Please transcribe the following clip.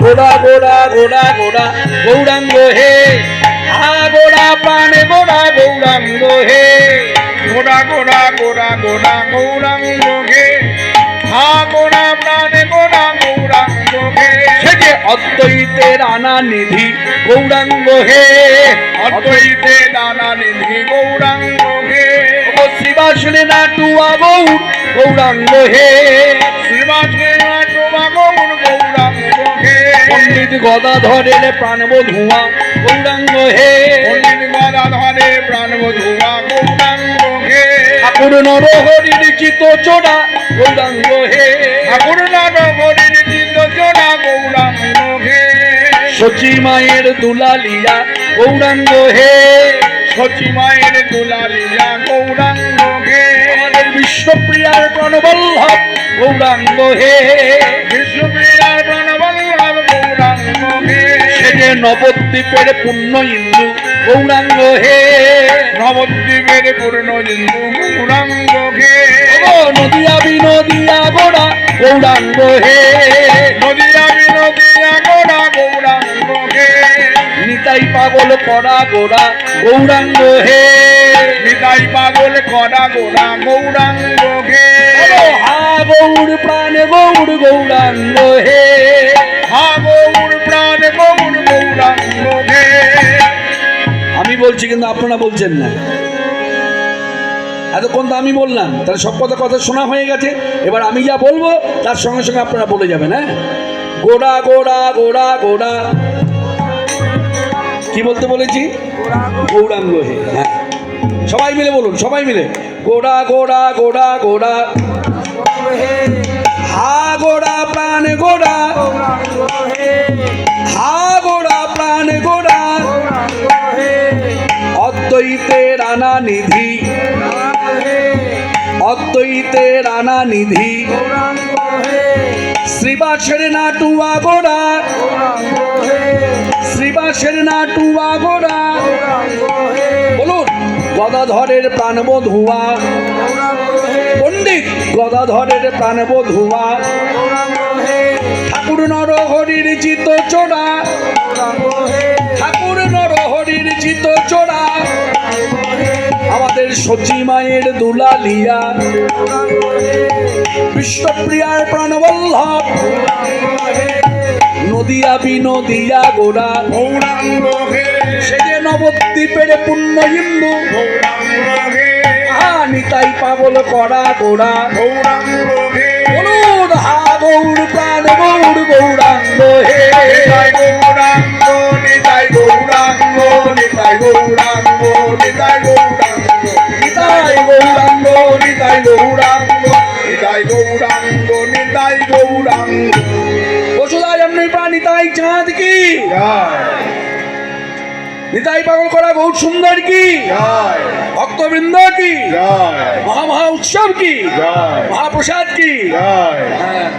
গোড়া গোড়া গোড়া গোড়া গৌরাঙ্গ হে, হা গোড়া প্রাণে গোড়া গৌরাঙ্গ হে, গোড়া গোড়া গোড়া গোড়া গৌরাঙ্গ হে, হা গোড়া প্রাণে গোড়া গৌরাঙ্গ হে। সে যে অদ্বৈতের আনা নিধি গৌরাঙ্গ হে, অদ্বৈতে নানা নিধি গৌরাঙ্গ হে, ও শ্রীবাসনে নাটুয়া গৌর গৌরাঙ্গ হে, শ্রীবাসে নাটুয়া গৌর গৌরাঙ্গ হে, পণ্ডিত গদাধরের প্রাণবধুয়া গৌরাঙ্গ হে, পণ্ডিত গদাধরে প্রাণবধুয়া গৌরাঙ্গ হে, ঠাকুর নরহরির চিত চোড়া গৌরাঙ্গ হে, ঠাকুর নরহরির চিত চোড়া গৌরাঙ্গ হে, সচী মায়ের দুলালিয়া গৌরাঙ্গ হে, সচী মায়ের দুলালিয়া গৌরাঙ্গ হে, আমাদের বিশ্বপ্রিয়ার প্রাণবল্লভ গৌরাঙ্গ হে, বিশ্বপ্রিয়ার প্রাণবল্লভ গৌরাঙ্গ হে, সে যে নবদ্বীপের পুণ্য ইন্দু গৌরাঙ্গ হে, নবদ্বীপের পূর্ণ হিন্দু গৌরাঙ্গ হে, ও নদিয়া বিনদিয়া গোড়া গৌরাঙ্গ হে, নদিয়া বিনদিয়া গোড়া গৌরাঙ্গ হে, নিতাই পাগল করা গোড়া গৌরাঙ্গ হে, নিতাই পাগল করা গোড়া গৌরাঙ্গ হে, ও হা গৌর প্রাণে গৌর গৌরাঙ্গ হে, হা গৌর প্রাণ গৌর গৌরাঙ্গ হে। আমি বলছি কিন্তু আপনারা বলছেন না। এতক্ষণ তো আমি বললাম, তাহলে সব কথা শোনা হয়ে গেছে। এবার আমি যা বলবো তার সঙ্গে সঙ্গে আপনারা বলে যাবেন। হ্যাঁ, গোড়া গোড়া গোড়া গোড়া কি বলতে বলেছি? গৌরাঙ্গ হে। হ্যাঁ, সবাই মিলে বলুন, সবাই মিলে গোড়া গোড়া গোড়া গোড়া, হা গোড়া প্রাণ গোড়া, হা গোড়া প্রাণ গোড়া, অদ্বৈতের আনা নিধি, অদ্বৈতের আনা নিধি, শ্রীবাসের নাটুয়া গোড়া, শ্রীবাসের নাটুয়া গোড়া, বলুন গদাধরের প্রাণবধুয়া, পণ্ডিত গদাধরের প্রাণবধুয়া, ঠাকুর নরহরির চিত চোড়া, ঠাকুর নরহরির চিত চোড়া, আমাদের সচী মায়ের দুলালিয়া, বিশ্বপ্রিয়ার প্রাণবল্লভ, নদিয়া বিনদিয়া গোড়া গৌরাঙ্গ হে, সে যে নবদ্বীপের পুণ্য হিন্দু গৌরাঙ্গ হে, নিতাই পাগল করা গোড়া গৌরাঙ্গ হে, বলুন হা গৌর প্রাণ গৌর গৌরাঙ্গ হে, নিতাই গৌরাঙ্গ, নিতাই গৌরাঙ্গ, নিতাই গৌরাঙ্গ, নিতাই গৌরাঙ্গ, নিতাই গৌরাঙ্গ, নিতাই গৌরাঙ্গ, নিতাই গৌরাঙ্গ, নিতাই গৌরাঙ্গ। বসুদায় এমনি প্রাণ নিতাই চাঁদ কি, জয় নিতাই পাগল করা গৌর সুন্দর কি, জয় ভক্তবৃন্দ কি, জয় মহা উৎসব কি, জয় মহাপ্রসাদ কি। জয়। হ্যাঁ।